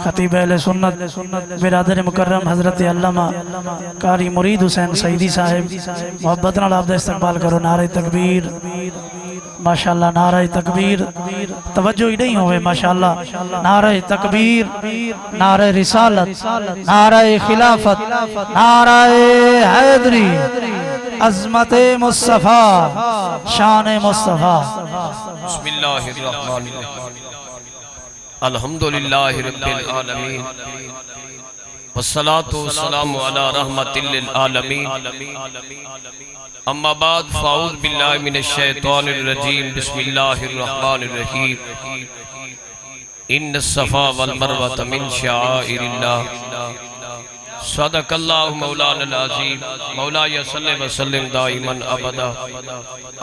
خطیب اہل سنت برادر مکرم حضرت علامہ قاری مرید حسین سعیدی صاحب محبت نال آپ دا استقبال کرو۔ نعرہ تکبیر، ماشاءاللہ نعرہ تکبیر، توجہ ہی نہیں ہوئے ماشاءاللہ۔ نعرہ تکبیر، نعرہ رسالت، نعرہ خلافت، نعرہ حیدری، عظمت مصطفیٰ، شان مصطفیٰ۔ بسم اللہ الرحمن الرحیم، الحمدللہ رب العالمین، والصلاة والسلام علی رحمت للعالمین، اما بعد فاعوذ باللہ من الشیطان الرجیم، بسم اللہ الرحمن الرحیم۔ ان الصفا والمروۃ من شعائر اللہ، صدق اللہ مولانا العظیم۔ مولایا صلی وسلم دائما ابدا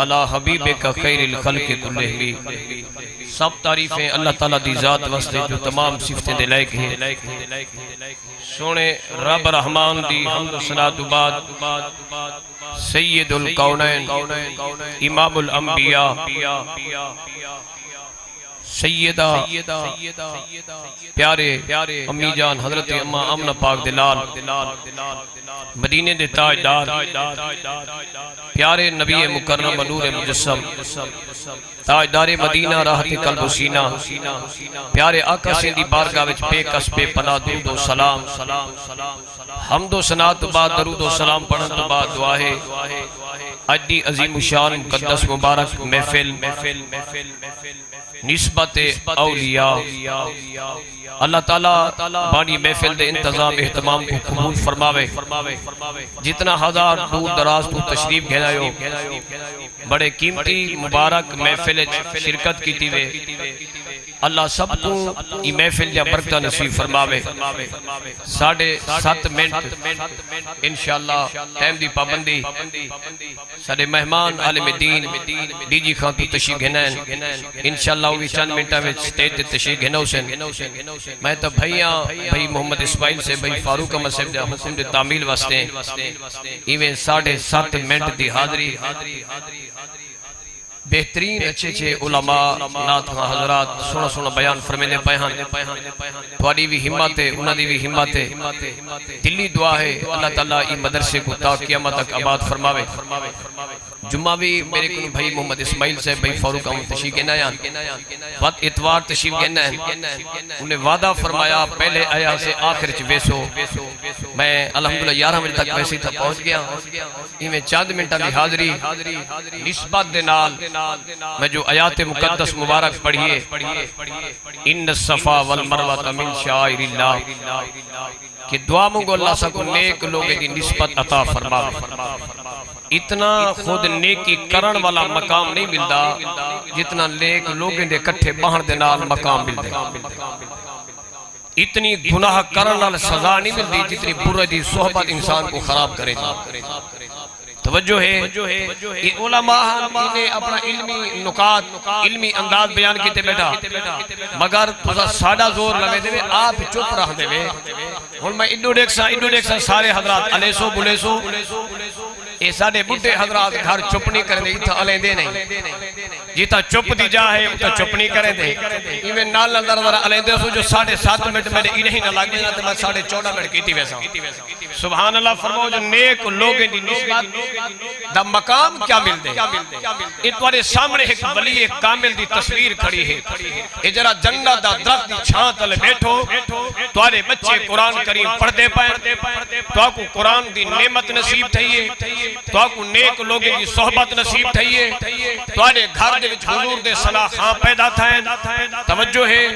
علی حبیبک خیر الخلق کلہم۔ سب تعریفیں اللہ تعالیٰ دی ذات واسطے جو تمام صفتیں دے لائق ہیں۔ سونے رب رحمان دی حمد و ثنا تو بعد سید الکونین امام الانبیاء سیدہ پیارے امی جان حضرت اماں آمنہ پاک دلال، مدینے دے تاجدار، پیارے نبی مکرم نور مجسم، تاجدار مدینہ راحت قلب و سینہ، پیارے آقا سیندی بارگاہ وچ بے کس بے پناہ درود و سلام، حمد و ثنا تو بعد درود و سلام پڑھن تو بعد دعا ہے اج دی عظیم شان مقدس مبارک محفل نسبت اولیاء، اللہ تعالیٰ بانی محفل دے انتظام اہتمام کو قبول فرماوے۔ جتنا ہزار دور دراز تو تشریف گھنائیو، بڑے قیمتی مبارک محفل شرکت کی تیوے، اللہ سب کو یہ محفل یا برکتہ نصیب فرماوے۔ 7:30 منٹ انشاءاللہ ٹائم دی پابندی، سارے مہمان عالم دین ڈی جی خان تو تشریف گھنائیں انشاءاللہ ہوئی چند منٹہ میں سٹیج تشریف گھنو سن۔ میں تو بھائی محمد اسماعیل سے بھائی فاروق احمد صاحب دے حکم دے تعمیل واسطے ایویں 7:30 منٹ دی حاضری، بہترین اچھے علماء نات حضرات سونا بیان فرمینے بیان، تھوڑی بھی ہمت ہے، انہاں دی بھی ہمت ہے، دلی دعا ہے اللہ تعالیٰ ای مدرسے کو تا قیامت تک آباد فرماوے۔ جمعہ بھی میرے کنو بھائی محمد اسماعیل سے بھائی فاروق احمد تشریف گھنا ہے، وقت اتوار تشریف گھنا ہے، انہیں وعدہ فرمایا پہلے آیا سے آخر چ ویسو۔ میں الحمدللہ 11 بجے تک ویسے تھا پہنچ گیا، میں چند منٹہ دی حاضری نسبت دے نال میں جو آیات مقدس مبارک پڑھیے، ان الصفا والمروۃ من شعائر اللہ، کہ دعا مانگو اللہ سب کو نیک لوگیں دی نسبت عطا فرماوے۔ اتنا خود نیکی کرن والا مقام نہیں ملدا جتنا نیک لوگیں دے کٹھے باہر دے نال مقام ملدے۔ اتنی گناہ کرن نال سزا نہیں ملدی جتنی برے دی صحبت انسان کو خراب کرے جا۔ توجہ ہے، یہ علماء انہیں اپنا علمی نکات علمی انداز بیان کیتے بیٹھا، مگر تھوڑا ساڑا زور لگے دے آپ چپ رہ دے۔ ہن میں انڈو ڈیکسا سارے حضرات علیسو بلیسو، اے ساڑے بڑھے حضرات گھر چپ نہیں کریں دے، اتھا علیں دے نہیں، جیتا چپ دی جا ہے اتھا چپ نہیں کریں دے۔ ایویں نال نظر ذرا علیں دے سو جو 7:30 منٹ میں انہیں نہ لگ گیا تو میں 14:30 منٹ کیتی ویسا۔ سبحان اللہ فرماؤ جو نیک لوگیں دی نسبت دا مقام کیا مل دے۔ اتوارے سامنے ایک ولی کامل دی تصویر کھڑی ہے، اجرا جنت دا درخت دی چھاں تلے بیٹھو، توارے بچے قرآن کریم پڑھ دے پائیں، تو آپ کو قرآن دی نعمت نصیب تھئیے، تو آپ کو نیک لوگیں دی صحبت نصیب تھئیے، توارے گھر دے وچ حضور دے صلاح خاں پیدا تھائیں۔ توجہ ہے،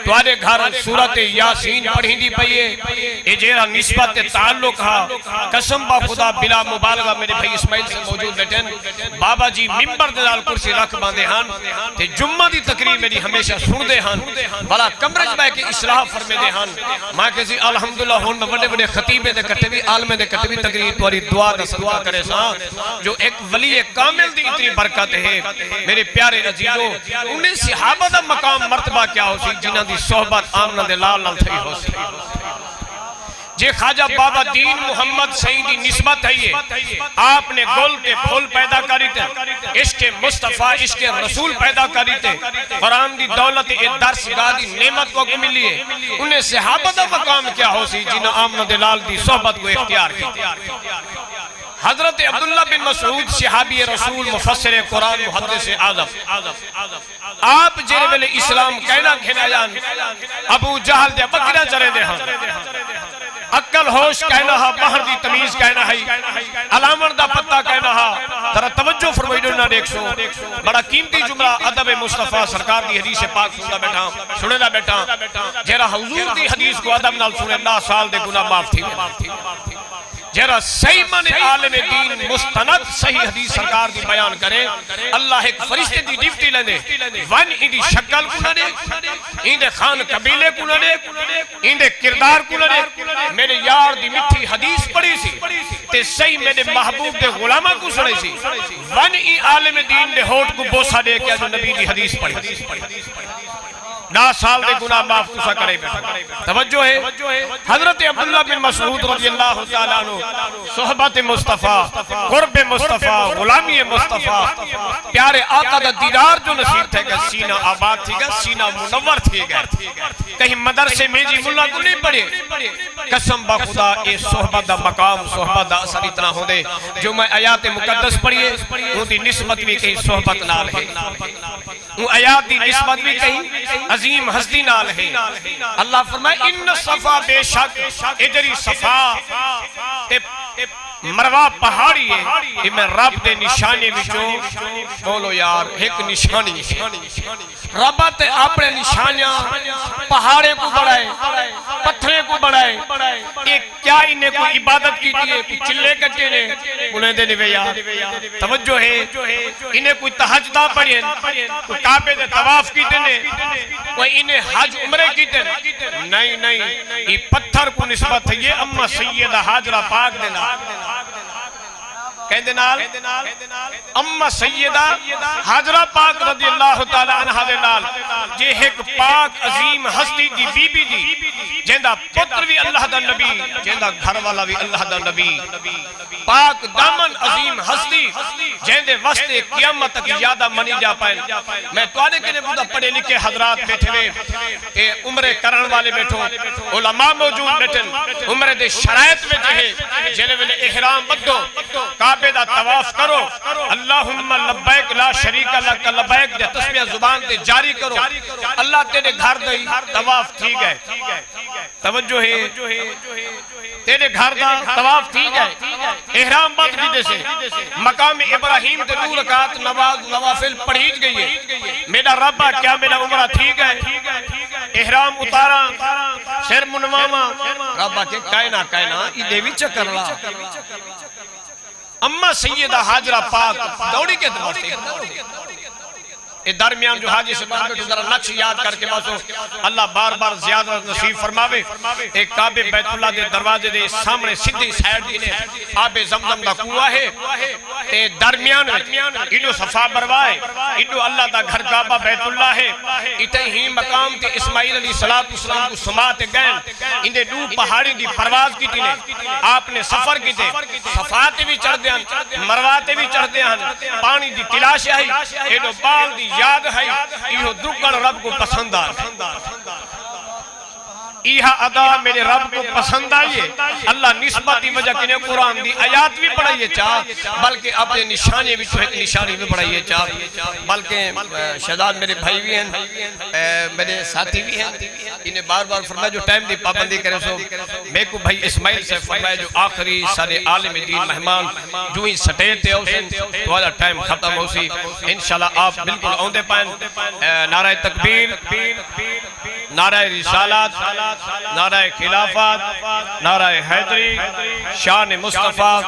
توارے گھر سورت یاسین پڑھیں دی پئیے، اجرا نسبت تعلق ہا، قسم با خدا بلا مبالغہ میرے بھائی اسماعیل سے موجود بیٹھیں، بابا جی ممبر دے نال کرسی رکھ باندے ہن تے جمعہ دی تقریر میری ہمیشہ سن دے ہن، بلا کمرج میں کہ اصلاح فرمے دے ہن۔ ماں کہسی الحمدللہ ہن میں بڑے بڑے خطیبے دے کٹے بھی عالمے دے کٹے بھی تقریر تواری دعا دا صدقہ کرے ساں، جو ایک ولی کامل دی اتنی برکت ہے۔ میرے پیارے عزیزو، انہیں صحابہ دا مقام مرتبہ کیا ہو سی جنہاں دی صحبت آمنہ دے لال نال تھی ہو سی۔ جے خواجہ بابا دین محمد سعیدی نسبت ہے یہ آپ نے گل تے پھول پیدا کری تے عشق مصطفیٰ عشق رسول پیدا کری تے قرآن دی دولت درس گاہ دی نعمت کو ملی ہے انہیں صحابہ دا مقام کیا ہو سی جنہاں آمنہ دلال دی صحبت کو اختیار کی حضرت عبداللہ بن مسعود صحابی رسول مفسر قرآن محدث اعظم آپ جیرے ویلے اسلام کہنا کھینا جان ابو جہل دے بکرہ چرے دے ہاں عقل ہوش کہنا ہا بہر دی تمیز کہنا ہے علامر دا پتہ کہنا ہا ذرا توجہ فرمائیڈو نہ دیکھ سو بڑا قیمتی جملہ ادب مصطفیٰ سرکار دی حدیث پاک سنے دا بیٹھا جیرا حضور دی حدیث کو ادب نال سنے اللہ سال دے گناہ معاف تھی جیرا صحیح من عالم دین مستند صحیح حدیث سرکار دی بیان کرے اللہ ایک فرشتے دی ڈیوٹی لینے ون اندی شکل کو نہ دے اندے خان قبیلے کو نہ دے اندے کردار کو نہ دے میرے یار دی مٹھی حدیث پڑھی سی تے صحیح میرے محبوب دے غلامہ کو سنے سی ون ای عالم دین دے ہوٹ کو بوسا دے کیا جو نبی دی حدیث پڑھی نا سال دے گناہ معاف تسا کرے بیٹھا توجہ ہے حضرت عبداللہ بن مسعود رضی اللہ تعالیٰ عنہ صحبت مصطفیٰ قرب مصطفیٰ غلامی مصطفیٰ پیارے آقا دا دیدار جو نصیب تھے گا سینہ آباد تھی گا سینہ منور تھی گا کہیں مدرسے میں جی ملہ کو نہیں پڑھے قسم با خدا اے صحبت دا مقام صحبت دا اثر اتنا ہو دے جو میں آیات مقدس پڑھئے وہ دی نسبت بھی کہیں صحبت نال ہے وہ آیات دی نسبت بھی کہیں عظیم ہستی نال ہے اللہ فرمائے ان صفا بے شک اجری صفا مروا پہاڑی ہے یہ میں رب دے نشانے بچوں بولو یار ایک نشانی ربط اپنے نشانیاں پہاڑے کو بڑھائے پتھرے کو بڑھائے ایک کیا انہیں کوئی عبادت کی دیئے کوئی چلے کٹے نے انہیں دے نوے یار توجہ ہے انہیں کوئی تحجدہ پڑھیں کوئی کعبے دے طواف کی دینے کوئی انہیں حج عمرے کی دینے نہیں یہ پتھر کو نسبت ہے یہ اممہ سیدہ حاجرہ پاک دینا کہندے نال اممہ سیدہ حاجرہ پاک رضی اللہ تعالیٰ عنہ دے نال یہ ایک پاک عظیم ہستی دی بی بی دی جہندہ پتر بھی اللہ دا نبی جہندہ گھر والا بھی اللہ دا نبی پاک دامن عظیم ہستی جہندے وسط قیامت تک یادہ منی جا پائیں میں توڑے کے لئے بودہ پڑھے لکھے حضرات بیٹھے ہوئے عمرے کرن والے بیٹھو علماء موجود بیٹھن عمرے دے شرائط میں جہے جنہیں ویلے احرام بدو کعبے دا طواف کرو اللہم لبیک لا شریک لک لبیک دے تسمیہ زبان تے جاری کرو اللہ تیرے گھر دے طواف تھی گئے توجہ ہے تیرے گھر دا طواف تھی گئے احرام بات بھی دے سے مقام ابراہیم تے دو رکعت نوافل پڑھیج گئی ہے میرا ربا کیا میرا عمرہ تھی گئے احرام اتارا سر منواما ربا کے کائنا یہ دیوی چکر رہا اممہ سیدہ حاجرہ پاک دوڑی کے دوڑی درمیان جو حاجی سے بات بیٹھو ذرا نقش یاد کر کے باسو اللہ بار بار زیادہ نصیب فرماوے ایک کعبے بیت اللہ دے دروازے دے سامنے سدھی سائیڈ دینے آب زمزم دا کنواں ہے تے درمیان انہوں صفا بروائے انہوں اللہ دا گھر کعبہ بیت اللہ ہے اتنے ہی مقام تے اسماعیل علیہ السلام کو سماتے گئے اندے دو پہاڑی دی پرواز کی تینے آپ نے سفر کی تے صفاتے بھی چڑھ دے ہیں مرواتے بھی چڑھ دے ہیں پانی دی تلاش ہے ایڈو بال دی یاد ہے یہ درکڑ رب کو پسند آئے یہ ادا میرے رب کو پسند آئیے اللہ نسبت دی وجہ کنے قرآن دی آیات بھی پڑھائیے چاہ بلکہ اپنے نشانے بھی چھوئے نشانی بھی پڑھائیے چاہ بلکہ شہداد میرے بھائی بھی ہیں میرے ساتھی بھی ہیں انہیں بار بار فرمایا جو ٹائم دی پابندی کرے سو میں کو بھائی اسماعیل سے فرمایا جو آخری سارے عالم دین مہمان جو ہی سٹیل تے ہوسن تو والا ٹائم ختم ہو سی انشاءاللہ آپ بالکل آؤندے پائیں نعرہ تکبیر نعرہ رسالات نعرہ خلافات نعرہ حیدری شان مصطفیٰ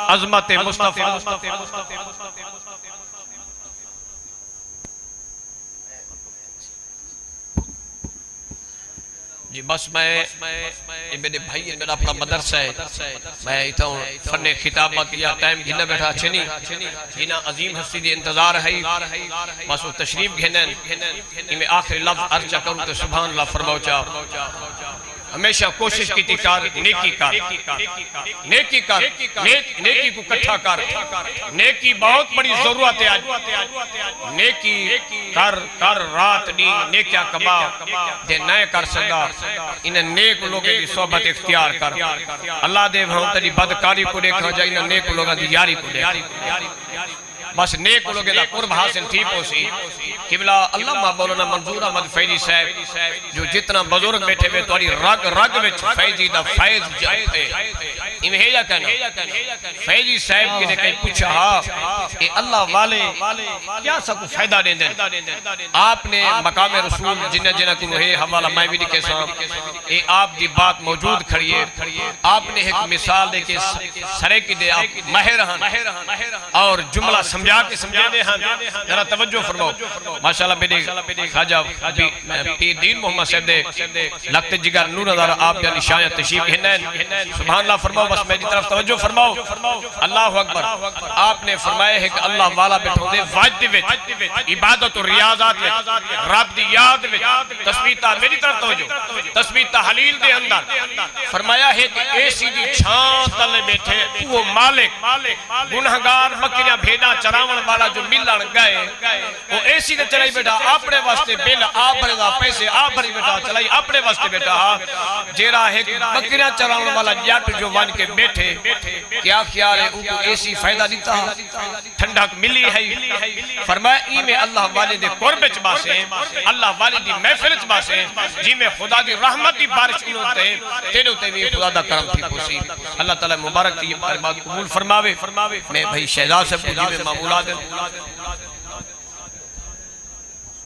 عظمت مصطفیٰ جی بس میں میرے بھائی میرا اپنا مدرسہ ہے میں ایتا ہوں فن خطابت یا ٹائم گھنہ بیٹھا چھنی جنہ عظیم ہستی دی انتظار ہے بس وہ تشریف گھنن میں آخری لفظ ارچہ کروں تو سبحان اللہ فرماؤ چاہ ہمیشہ کوشش کی تھی کر نیکی کر نیکی کر نیکی کو کٹھا کر نیکی بہت بڑی ضرورت ہے آج نیکی کر رات نہیں نیکیاں کما دے نئے کر سکا انہیں نیک لوگوں کی صحبت اختیار کر اللہ دے ہم تری بدکاری کو دیکھا جائے انہیں نیک لوگوں کی یاری کو دیکھا بس نیک لوگوں دا قرب حاصل تھی پوسی قبلہ اللہ مولانا منظور احمد فیضی صاحب جو جتنا بزرگ بیٹھے ہوئے تواری رگ وچ فیضی دا فیض جاتے انہیں ہے یا کہنا فیضی صاحب کے نے کہیں پوچھا کہ اللہ والے کیا سا کو فائدہ دیں دیں آپ نے مقام رسول جنہ کو ہے حوالہ میں بھی لکھے سام آپ دی بات موجود کھڑی ہے آپ نے ایک مثال دے کہ سرے کی دے آپ مہر ہن اور جملہ سمجھا کے سمجھے دے ہن ذرا توجہ فرماؤ ماشاءاللہ میرے خواجہ پیر دین محمد صاحب دے لگت جگر نور نظر آپ یا نشان تشریف ہنین سبحان اللہ فرماؤ بس میری طرف توجہ فرماؤ اللہ اکبر آپ نے فرمایا ہے کہ اللہ والا بیٹھو دے واجد وچ عبادت و ریاضات وچ رب دی یاد وچ تسبیح میری طرف توجہ تسبیح تحلیل دے اندر فرمایا ہے کہ ایسی دی چھان تلے بیٹھے وہ مالک گنہگار بکریاں بھیڑاں چراون والا جو ملن گئے وہ ایسی دے چلائی بیٹھا اپنے واسطے بل آپ بھرے دا پیسے آپ بھری بیٹھا چلائی اپنے واسطے بیٹھا جیرا ہے بکریاں چراون والا جٹ جو ون کے بیٹھے کیا خیال ہے ان کو ایسی فائدہ دیتا ٹھنڈک ملی ہے فرمایا ای میں اللہ والے دے قرب چباسے اللہ والے دی محفل چباسے جی میں خدا دی رحمت دی بارش انہوں تے تیرے ہوتے بھی خدا دا کرم تھی پوسی اللہ تعالی مبارک تھی یہ بات قبول فرماوے میں بھائی شہزاد سے پوچھی میں معمولات